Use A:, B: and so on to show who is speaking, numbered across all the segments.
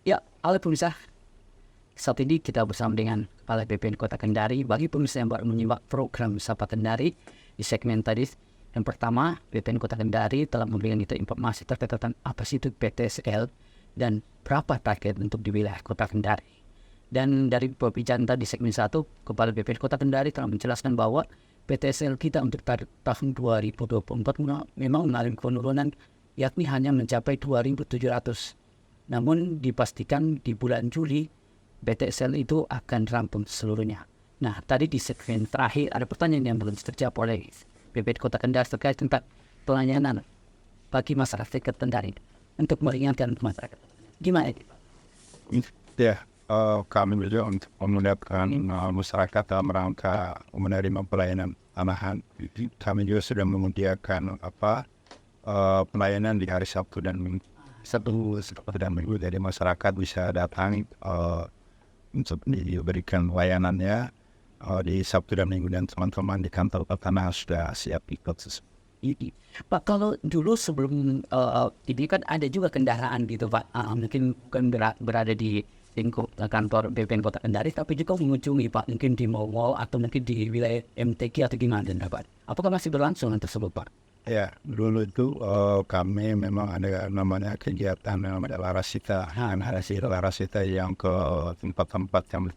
A: Ya, halo pemirsa. Saat ini kita bersama dengan Kepala BPN Kota Kendari. Bagi pemirsa yang baru menyimak program Sapa Kendari di segmen tadi, yang pertama, BPN Kota Kendari telah memberikan kita informasi terkait tentang apa sih itu PTSL dan berapa target untuk di wilayah Kota Kendari. Dan dari pembicaraan tadi segmen 1, Kepala BPN Kota Kendari telah menjelaskan bahwa PTSL kita untuk tahun 2024 memang mengalami penurunan, yakni hanya mencapai 2.700. Namun dipastikan di bulan Juli PTSL itu akan rampung seluruhnya. Nah, tadi di segmen terakhir ada pertanyaan yang belum terjawab oleh BPN Kota Kendari terkait tentang pelayanan bagi masyarakat Kendari untuk meringankan masyarakat. Gimana ini, Pak?
B: Ya, kami juga untuk memudahkan masyarakat dalam rangka menerima pelayanan tambahan. Kami juga sudah menyediakan pelayanan di hari Sabtu dan Minggu. Sabtu dan Minggu, jadi masyarakat bisa datang untuk diberikan layanannya di Sabtu dan Minggu, dan teman-teman di kantor pertanahan sudah siap ikut.
A: Pak, kalau dulu sebelum ini kan ada juga kendaraan gitu, Pak. Mungkin bukan berada di lingkup kantor BPN Kota Kendari, tapi juga mengunjungi, Pak, mungkin di mall atau mungkin di wilayah MTQ atau gimana, Pak? Apakah masih berlangsung tersebut, Pak?
B: Ya, dulu itu kami memang ada namanya kegiatan namanya Larasita. Larasita yang ke tempat-tempat yang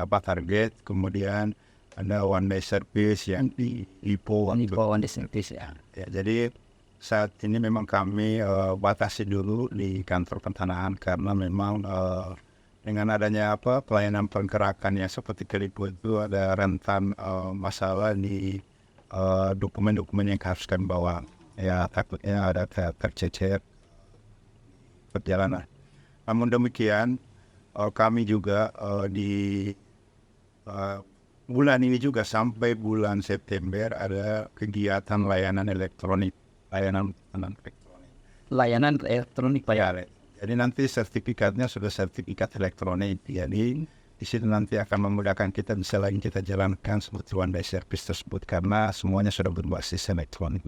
B: target, kemudian ada one day service yang di Ipo.
A: One day service, ya.
B: Ya, jadi saat ini memang kami batasi dulu di kantor pertanahan karena memang dengan adanya pelayanan pergerakan yang seperti ke Lipo itu ada rentan masalah di dokumen-dokumen yang harus kami bawa. Ya, takutnya ada tercecer perjalanan. Namun demikian kami juga di bulan ini juga sampai bulan September ada kegiatan layanan elektronik.
A: Layanan elektronik, Pak, ya.
B: Jadi nanti sertifikatnya sudah sertifikat elektronik. Jadi di situ nanti akan memudahkan kita bisa lagi kita jalankan seperti one day service tersebut karena semuanya sudah berbasis elektronik.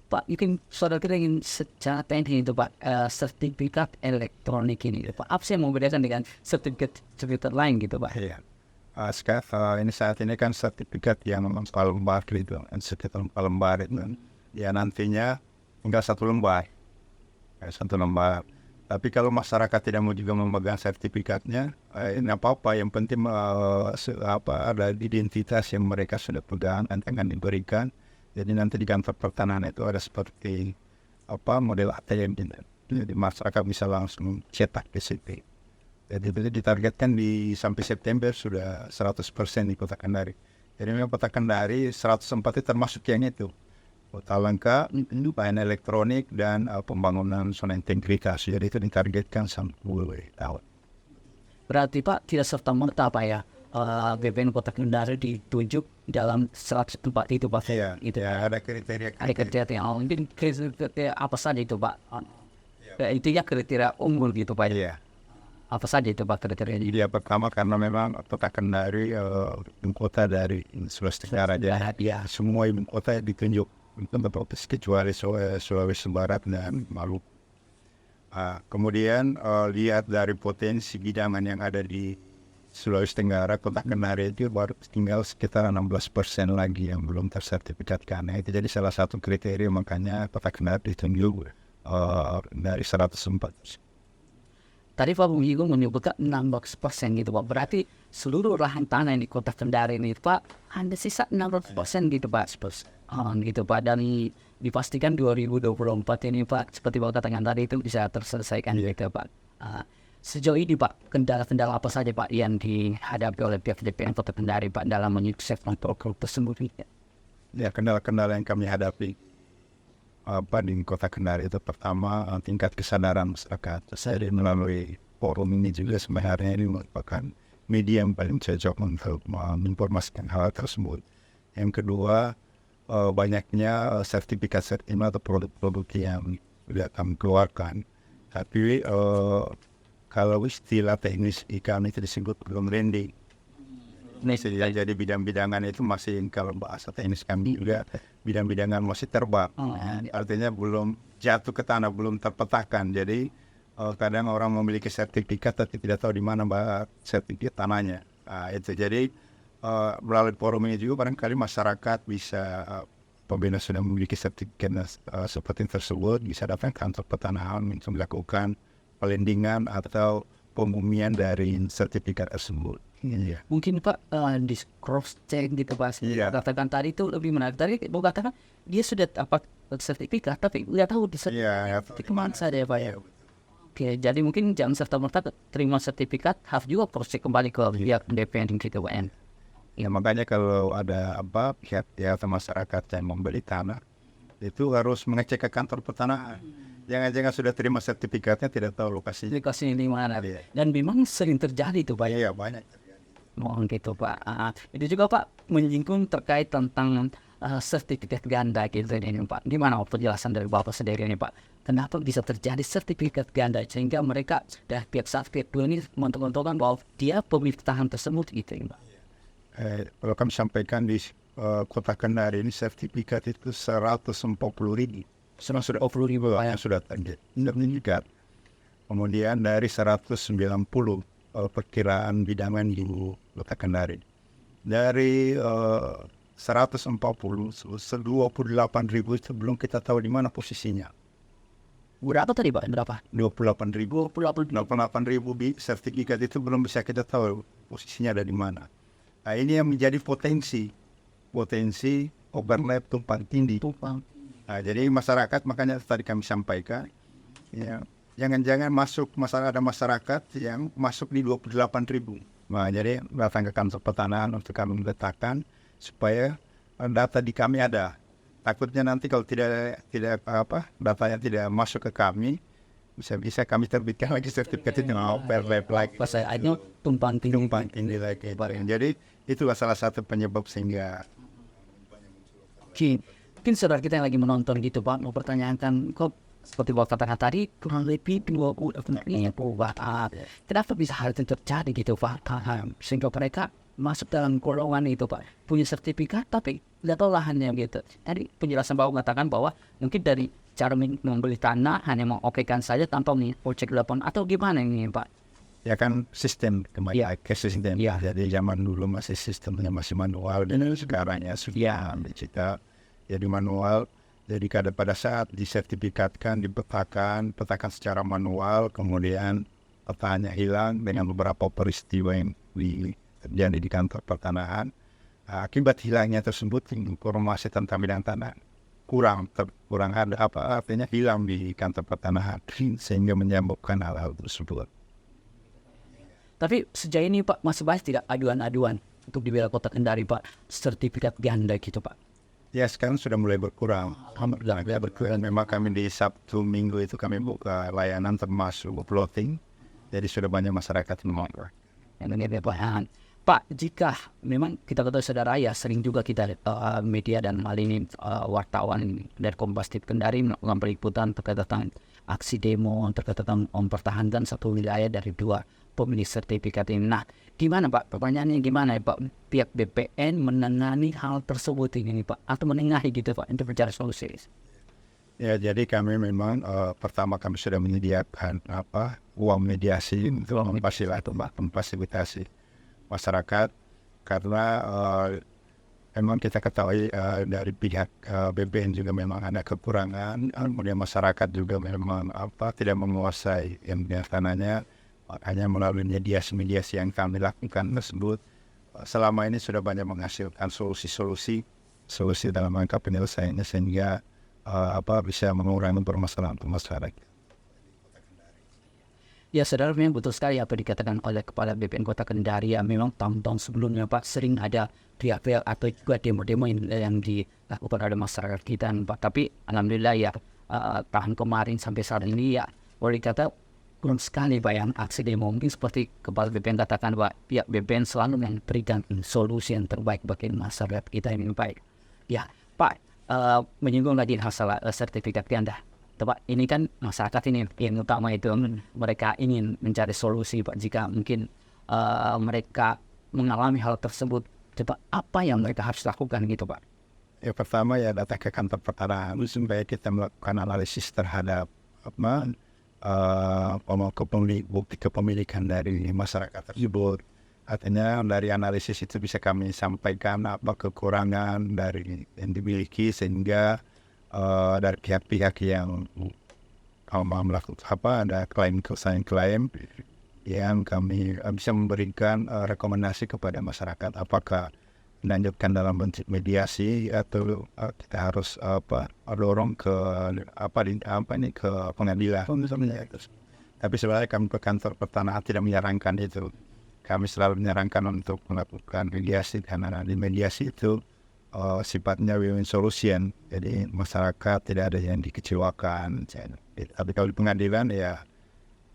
A: Pak, mungkin saudara kita ingin secara teknis itu, Pak, sertifikat elektronik ini, Pak, apa sih yang membedakan dengan sertifikat lain gitu, Pak?
B: Iya. Sekarang ini saat ini kan sertifikat yang memang lembar gitu, sertifikat lembar itu, ya nantinya tinggal satu lembar. Tapi kalau masyarakat tidak mau juga memegang sertifikatnya, ini apa-apa. Yang penting ada identitas yang mereka sudah pegang dan akan diberikan. Jadi nanti di kantor pertanahan itu ada seperti model ATM. Jadi masyarakat bisa langsung cetak di situ. Jadi itu ditargetkan sampai September sudah 100% di Kota Kendari. Jadi memang Kota Kendari 104 itu termasuk yang itu. Kota lengkap, layanan elektronik, dan pembangunan zona integritas. Jadi itu ditargetkan sampai tahun.
A: Berarti, Pak, tidak serta-merta, Pak, ya, BPN Kota Kendari ditunjuk dalam 104 itu, Pak?
B: Iya,
A: Itu,
B: ya, ada kriteria.
A: ada kriteria. Mungkin kriteria apa saja itu, Pak? Intinya kriteria unggul gitu, Pak.
B: Iya.
A: Apa saja itu, Pak, kriterianya?
B: Jadi pertama karena memang Kota Kendari ibu kota dari Sulawesi Tenggara, ya, semua ibu kota ditunjuk kecuali Sulawesi Barat dan Maluku. Kemudian lihat dari potensi bidangan yang ada di Sulawesi Tenggara, Kota Kendari itu baru tinggal sekitar 16% lagi yang belum tersertifikatkan. Itu jadi salah satu kriteria makanya Kota Kendari ditunjuk dari 104.
A: Tadi Pak Bung menyebutkan 16% gitu, Pak. Berarti seluruh lahan tanah yang di Kota Kendari ini, Pak, hanya sisa 16% gitu, Pak. Gitu, Pak. Dan dipastikan 2024 ini, Pak, seperti Pak katakan tadi itu bisa terselesaikan gitu, Pak. Sejauh ini, Pak, kendala-kendala apa saja, Pak, yang dihadapi oleh pihak DPN Kota Kendari, Pak, dalam menyukseskan program tersebut?
B: Ya, kendala-kendala yang kami hadapi di Kota Kendari itu pertama tingkat kesadaran masyarakat. Saya melalui forum ini juga sebenarnya ini merupakan media yang paling cocok untuk menginformasikan hal tersebut. Yang kedua, banyaknya sertifikat atau produk-produk yang sudah kami keluarkan. Tapi kalau istilah teknis kami itu disebut belum branding. Jadi bidang-bidangan itu masih, kalau bahasa teknis kami juga bidang-bidangan masih terbang. Artinya belum jatuh ke tanah, belum terpetakan. Jadi kadang orang memiliki sertifikat tapi tidak tahu di mana sertifikat tanahnya. Itu jadi melalui forum ini juga barangkali masyarakat bisa apabila sudah memiliki sertifikat seperti tersebut bisa datang ke kantor pertanahan untuk melakukan pelindungan atau pembumian dari sertifikat tersebut. Iya.
A: Mungkin Pak di cross check gitu Pak.
B: Iya.
A: Katakan tadi itu lebih menarik. Tadi mau katakan dia sudah dapat sertifikat tapi nggak tahu di
B: Iya,
A: sertifikat kemana saja ya Pak ya. Oke, jadi mungkin jangan serta-merta terima sertifikat, harus juga cross check kembali ke pihak DPN gitu Pak.
B: Ya makanya kalau ada pihak atau masyarakat yang membeli tanah itu harus mengecek ke kantor pertanahan. Jangan-jangan sudah terima sertifikatnya tidak tahu lokasinya.
A: Lokasinya di mana.
B: Iya.
A: Dan memang sering terjadi tuh Pak.
B: Iya banyak.
A: Mohon gitu Pak. Itu juga Pak menyinggung terkait tentang sertifikat ganda gitu ini Pak. Gimana penjelasan dari Bapak sendiri ini Pak? Kenapa bisa terjadi sertifikat ganda sehingga mereka dari pihak sertifikat dulu ini menentukan bahwa dia pemilik tanah tersebut gitu ya Pak?
B: Kalau kami sampaikan di Kota Kendari ini sertifikat itu 140.000. Sudah
A: 10.000 Pak ya.
B: yang sudah sertifikat. Kemudian dari 190 perkiraan bidangan di Kota Kendari. Dari 140, 28.000 itu belum kita tahu di mana posisinya.
A: Berapa tadi Pak? Berapa?
B: 28.000.
A: 28.000.
B: 28.000 sertifikat itu belum bisa kita tahu posisinya ada di mana. Nah, ini yang menjadi potensi overlap tumpang tindih. Nah, jadi masyarakat makanya tadi kami sampaikan, ya, jangan-jangan ada masyarakat yang masuk di 28.000. Nah, jadi datang ke kantor pertanahan untuk kami meletakkan supaya data di kami ada. Takutnya nanti kalau datanya tidak masuk ke kami, bisa kami terbitkan lagi sertifikat itu overlap lagi.
A: Pas saya aja tumpang
B: tindih lagi. Jadi itulah salah satu penyebab sehingga
A: mungkin saudara kita yang lagi menonton gitu Pak mau pertanyakan kok seperti Bapak katakan tadi kurang lebih 20 perubahan. Kenapa bisa hal itu terjadi gitu Pak? Sehingga mereka masuk dalam golongan itu Pak punya sertifikat tapi tidak tahu lahannya gitu. Jadi penjelasan Bapak mengatakan bahwa mungkin dari cara membeli tanah hanya mengokekan saja tanpa mengecek lapangan atau gimana ini Pak?
B: Ya kan sistem kembali ke sistem.
A: Ya.
B: Jadi zaman dulu masih sistemnya masih manual dan sekarangnya sudah digital. Jadi manual. Jadi pada saat disertifikatkan, dipetakan secara manual, kemudian petanya hilang dengan beberapa peristiwa yang terjadi di kantor pertanahan. Akibat hilangnya tersebut informasi tentang bidang tanah kurang ada artinya hilang di kantor pertanahan sehingga menyebabkan hal-hal tersebut.
A: Tapi sejauh ini Pak masih banyak tidak aduan-aduan untuk di wilayah Kota Kendari Pak sertifikat ganda gitu Pak?
B: Ya sekarang sudah mulai berkurang. Alhamdulillah berkurang. Memang kami di Sabtu Minggu itu kami buka layanan termasuk uploading. Jadi sudah banyak masyarakat yang menggunakan.
A: Pak, jika memang kita ketahui saudara ya sering juga kita media dan hal ini wartawan dari Kompas TV Kendari melakukan peliputan terkait tentang aksi demo terkait tentang mempertahankan satu wilayah dari dua pemilik sertifikat ini. Nah, gimana Pak? Pertanyaannya gimana ya Pak? Pihak BPN menangani hal tersebut ini Pak atau menengahi gitu Pak untuk mencari solusi?
B: Ya, jadi kami memang pertama kami sudah menyediakan uang mediasi untuk memfasilitasi masyarakat karena memang kita ketahui dari pihak BPN juga memang ada kekurangan, kemudian masyarakat juga memang tidak menguasai yang tanahnya, hanya melalui mediasi yang kami lakukan tersebut selama ini sudah banyak menghasilkan solusi dalam rangka penyelesaiannya sehingga bisa mengurangi permasalahan masyarakat.
A: Ya saudara, memang betul sekali apa dikatakan oleh Kepala BPN Kota Kendari ya, memang tahun-tahun sebelumnya Pak sering ada pihak-pihak atau juga demo-demo yang dilakukan oleh masyarakat kita Pak. Tapi alhamdulillah ya tahun kemarin sampai saat ini ya boleh dikata kurang sekali Pak yang aksi demo. Mungkin seperti Kepala BPN katakan Pak, pihak BPN selalu memberikan solusi yang terbaik bagi masyarakat kita ini baik. Ya Pak, menyinggung lagi masalah sertifikat ganda. Pak, ini kan masyarakat ini yang utama itu mereka ingin mencari solusi Pak. Jika mungkin mereka mengalami hal tersebut, Pak, apa yang mereka harus lakukan gitu Pak?
B: Ya pertama ya datang ke kantor pertanahan supaya kita melakukan analisis terhadap bukti kepemilikan dari masyarakat tersebut. Artinya dari analisis itu bisa kami sampaikan apa kekurangan dari yang dimiliki sehingga dari pihak-pihak yang melakukan ada klaim yang kami bisa memberikan rekomendasi kepada masyarakat apakah melanjutkan dalam bentuk mediasi atau kita harus dorong ke ke pengadilan. Tapi sebenarnya kami ke kantor pertanahan tidak menyarankan itu. Kami selalu menyarankan untuk melakukan mediasi karena di mediasi itu sifatnya win-win solution. Jadi masyarakat tidak ada yang dikecewakan. Tapi kalau di pengadilan ya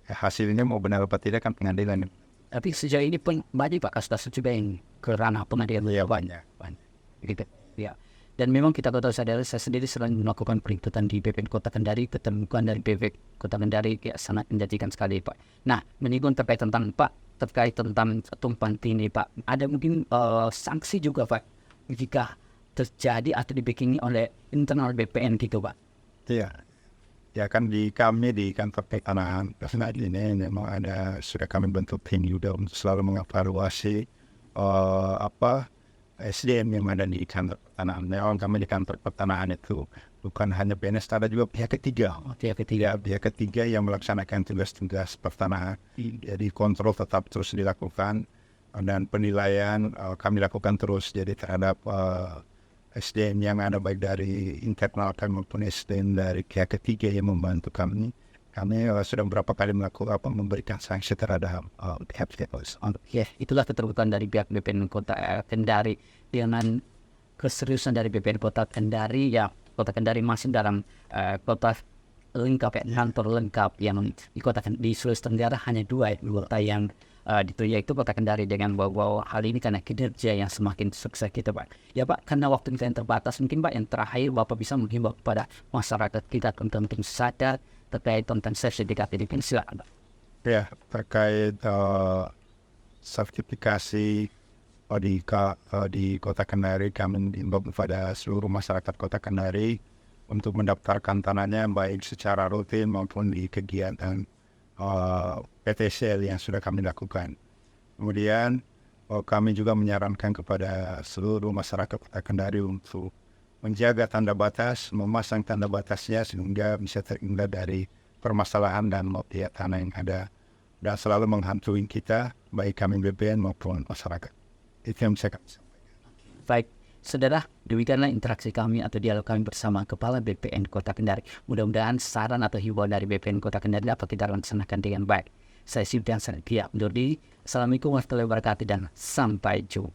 B: hasilnya mau benar apa tidak kan pengadilan.
A: Tapi sejauh ini pun banyak Pak kasus yang ke ranah pengadilan.
B: Ya banyak.
A: Gitu. Ya. Dan memang kita tahu saya sendiri selain melakukan peringkatan di BPN Kota Kendari, ketemuan dari BPN Kota Kendari ya sangat menjanjikan sekali Pak. Nah, menyinggung terkait tentang tumpang tindih Pak, ada mungkin sanksi juga Pak jika terjadi atau dibikingi oleh internal BPN gitu Pak.
B: Iya. Ya kan di kantor pertanahan ini memang sudah kami bentuk tim juga untuk selalu mengevaluasi SDM yang ada di kantor pertanahan. Memang kami di kantor pertanahan itu bukan hanya PNS, ada juga pihak ketiga. Pihak ketiga yang melaksanakan tugas-tugas pertanahan. Jadi kontrol tetap terus dilakukan dan penilaian kami lakukan terus. Jadi terhadap SDM yang ada baik dari internal kami maupun SDM dari pihak ketiga yang membantu kami. Kami sudah beberapa kali memberikan sanksi terhadap pihak tersebut.
A: Ya, itulah keterbukaan dari pihak BPN Kota Kendari dengan keseriusan dari BPN Kota Kendari. Ya, Kota Kendari masih dalam kota lengkap, kantor lengkap yang di Sulawesi Tenggara hanya 2 kota yang yaitu Kota Kendari dengan bawa hal ini karena kinerja yang semakin sukses gitu Pak. Ya Pak, karena waktu kita yang terbatas, mungkin Pak yang terakhir Bapak bisa menghimbau kepada masyarakat kita tentang sadar terkait tentang sertifikat ini, silakan Pak.
B: Ya, terkait sertifikasi di Kota Kendari, kami mengimbau kepada seluruh masyarakat Kota Kendari untuk mendaftarkan tanahnya baik secara rutin maupun di kegiatan PTCL yang sudah kami lakukan. Kemudian kami juga menyarankan kepada seluruh masyarakat Kota Kendari untuk menjaga tanda batas, memasang tanda batasnya sehingga bisa terhindar dari permasalahan dan mafia tanah yang ada dan selalu menghantui kita, baik kami BPN maupun masyarakat. Itu yang bisa kami sampaikan.
A: Baik, saudara, demikianlah interaksi kami atau dialog kami bersama Kepala BPN Kota Kendari. Mudah-mudahan saran atau himbauan dari BPN Kota Kendari dapat kita laksanakan dengan baik. Saya Sibdan Santia undur diri. Assalamualaikum warahmatullahi wabarakatuh dan sampai jumpa.